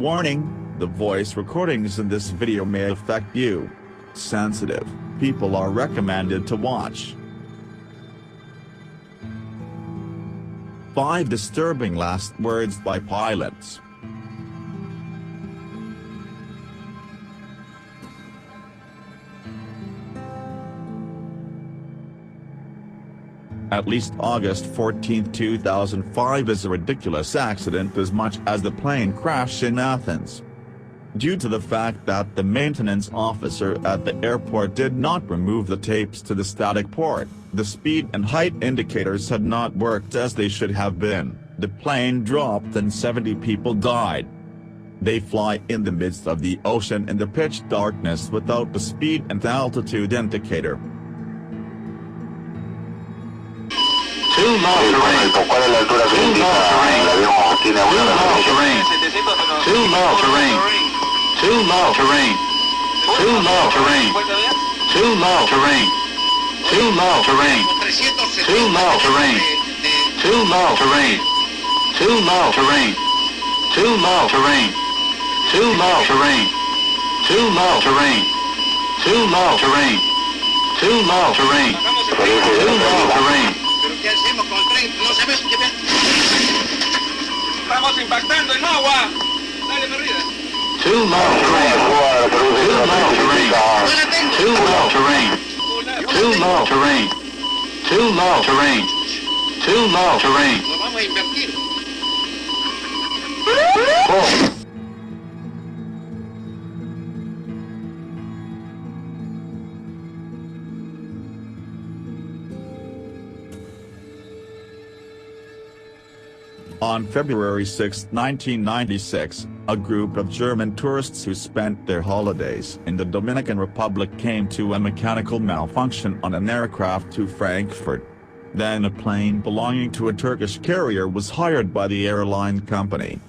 Warning: the voice recordings in this video may affect you. Sensitive people are recommended to watch. 5 disturbing last words by pilots. At least August 14, 2005 is a ridiculous accident as much as the plane crash in Athens. Due to the fact that the maintenance officer at the airport did not remove the tapes to the static port, the speed and height indicators had not worked as they should have been, the plane dropped and 70 people died. They fly in the midst of the ocean in the pitch darkness without the speed and altitude indicator. 2 miles terrain. 2 miles terrain. 2 miles terrain. 2 miles terrain. 2 miles terrain. 2 miles terrain. 2 miles terrain. 2 miles terrain. 2 miles terrain. 2 miles terrain. 2 miles terrain. 2 miles terrain. 2 miles terrain. 2 miles terrain. 2 miles terrain. 2 miles terrain. 2 miles terrain. ¿Qué hacemos con el tren? No sabemos qué ver. Estamos impactando en agua. Dale, Merida. 2 miles terrain. 2 miles terrain. 2 miles terrain. 2 miles terrain. 2 miles terrain. 2 miles terrain. Nos vamos a invertir. On February 6, 1996, a group of German tourists who spent their holidays in the Dominican Republic came to a mechanical malfunction on an aircraft to Frankfurt. Then a plane belonging to a Turkish carrier was hired by the airline company.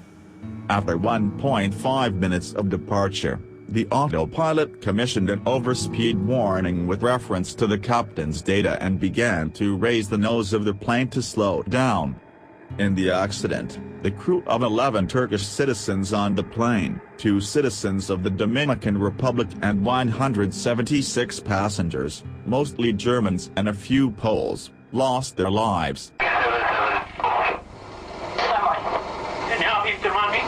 After 1.5 minutes of departure, the autopilot commissioned an overspeed warning with reference to the captain's data and began to raise the nose of the plane to slow down. In the accident, the crew of 11 Turkish citizens on the plane, 2 citizens of the Dominican Republic and 176 passengers, mostly Germans and a few Poles, lost their lives. Can you help me to run me?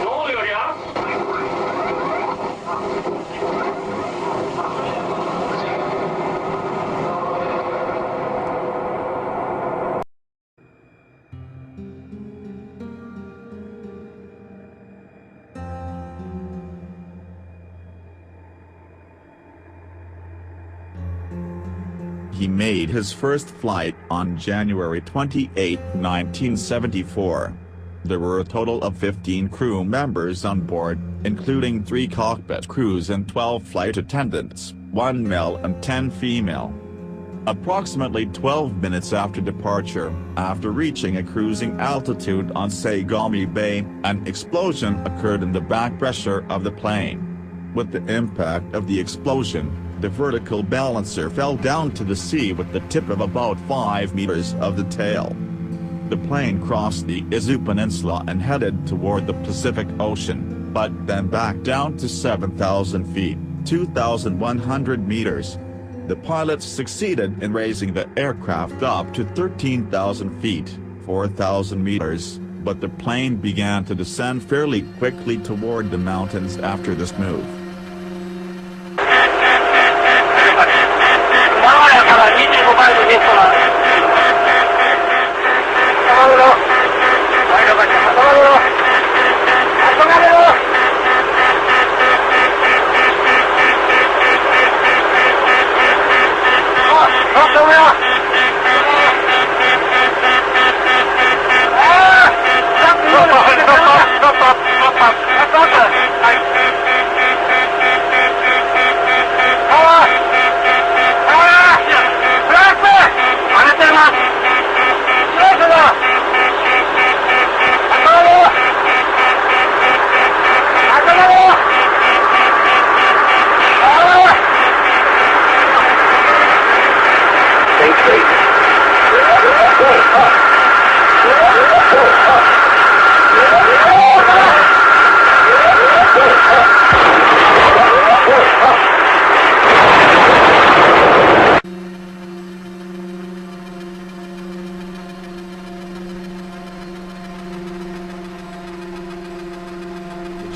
Ne oluyor ya? He made his first flight on January 28, 1974. There were a total of 15 crew members on board, including 3 cockpit crews and 12 flight attendants, 1 male and 10 female. Approximately 12 minutes after departure, after reaching a cruising altitude on Sagami Bay, an explosion occurred in the back pressure of the plane. With the impact of the explosion, the vertical balancer fell down to the sea with the tip of about 5 meters of the tail. The plane crossed the Izu Peninsula and headed toward the Pacific Ocean, but then back down to 7,000 feet, 2,100 meters. The pilots succeeded in raising the aircraft up to 13,000 feet, 4,000 meters, but the plane began to descend fairly quickly toward the mountains after this move.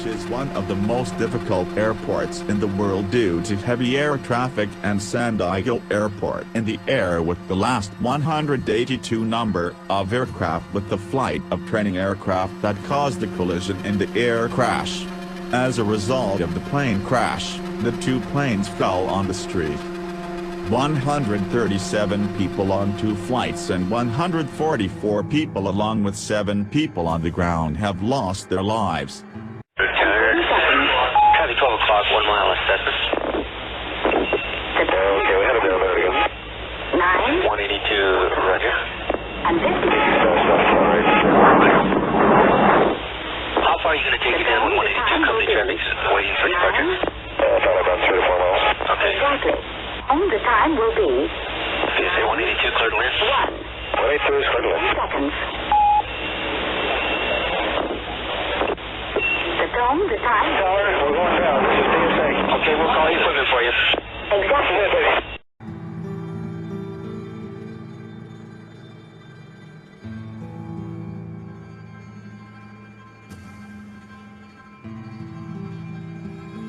is one of the most difficult airports in the world due to heavy air traffic, and San Diego Airport in the air with the last 182 number of aircraft with the flight of training aircraft that caused the collision in the air crash. As a result of the plane crash, the two planes fell on the street. 137 people on 2 flights and 144 people along with 7 people on the ground have lost their lives. Traffic 12 o'clock, 1 mile west Athens. Okay, we had a bill there again. 9. 182, roger. And this is... How far are you going to take it down with 182 company traffic waiting for departure? Probably about 3 to 4 miles. Okay. Exactly. And the time will be... PSA 182, clear to land. 182 is clear to land. seconds. The time... Tower, we're going down. This is PSA. Okay, we'll call the equipment for you. Exactly. Yeah, baby.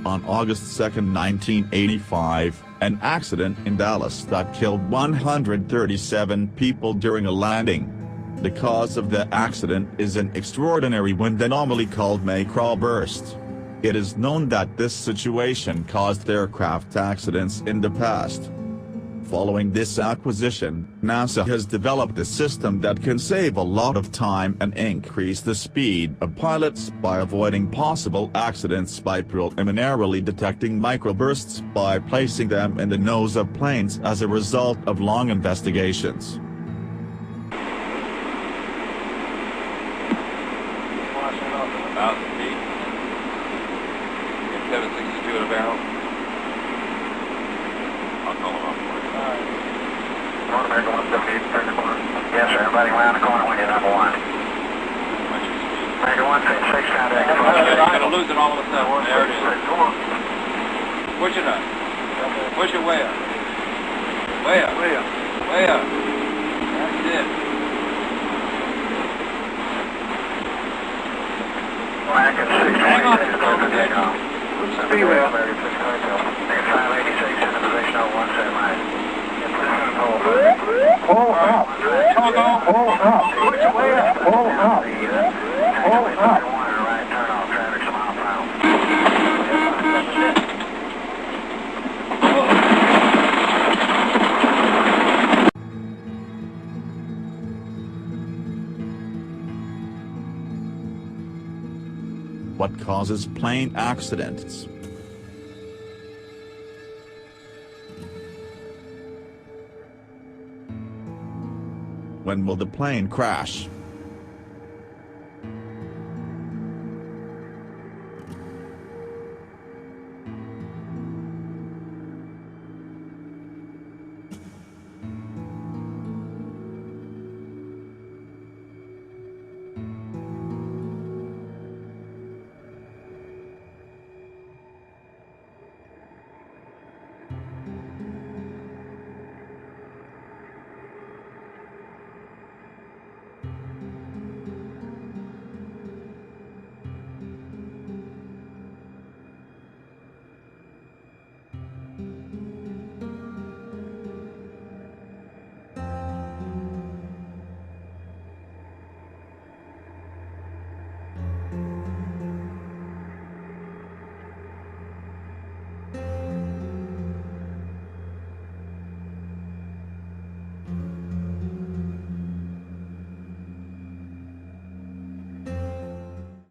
On August 2, 1985, an accident in Dallas that killed 137 people during a landing. The cause of the accident is an extraordinary wind anomaly called microburst. It is known that this situation caused aircraft accidents in the past. Following this acquisition, NASA has developed a system that can save a lot of time and increase the speed of pilots by avoiding possible accidents by preliminarily detecting microbursts by placing them in the nose of planes as a result of long investigations. About feet. 762 in a barrel. I'll call him off for you. North America 178, turn the corner. Yes, sir. Everybody around the corner when you're number 1. What's your speed? America 166, contact. You're going to lose it all of a sudden. There it is. Push it up. Push it way up. Way up. Way up. Way up. That's it. Hang on. Speedway. 586 in the position of 17 line. Pull up. Hold on. Pull up. Push it way up. Pull up. Pull up. Right turn off, traffic a mile per hour. What causes plane accidents? When will the plane crash?